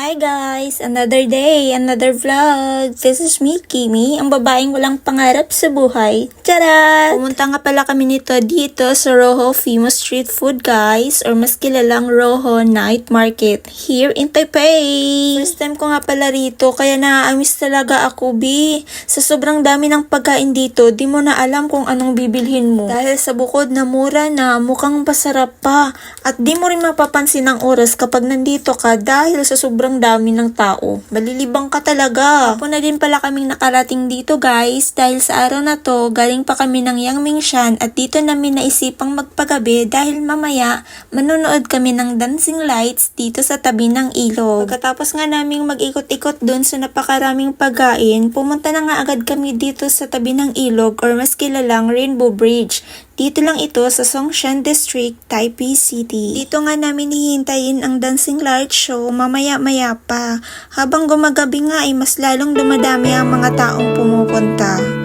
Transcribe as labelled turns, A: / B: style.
A: Hi guys! Another day, another vlog. This is me, Kimi, ang babaeng walang pangarap sa buhay. Tara! Pumunta nga pala kami nito dito sa Rojo Famous Street Food guys, or mas kilalang Rojo Night Market here in Taipei. First time ko nga pala rito, kaya naaamis talaga ako, bi. Sa sobrang dami ng pagkain dito, di mo na alam kung anong bibilhin mo. Dahil sa bukod na mura na, mukhang pasarap pa. At di mo rin mapapansin ang oras kapag nandito ka dahil sa sobrang dami ng tao. Malilibang ka talaga. Ako na din pala kaming nakarating dito guys dahil sa araw na to galing pa kami ng Yangmingshan at dito namin naisipang magpagabi dahil mamaya manonood kami ng dancing lights dito sa tabi ng ilog. Pagkatapos nga naming mag-ikot-ikot dun sa napakaraming pagkain, pumunta na nga agad kami dito sa tabi ng ilog or mas kilalang Rainbow Bridge. Dito lang ito sa Songshan District, Taipei City. Dito nga namin hihintayin ang dancing light show mamaya-maya pa. Habang gumagabi nga ay mas lalong dumadami ang mga taong pumupunta.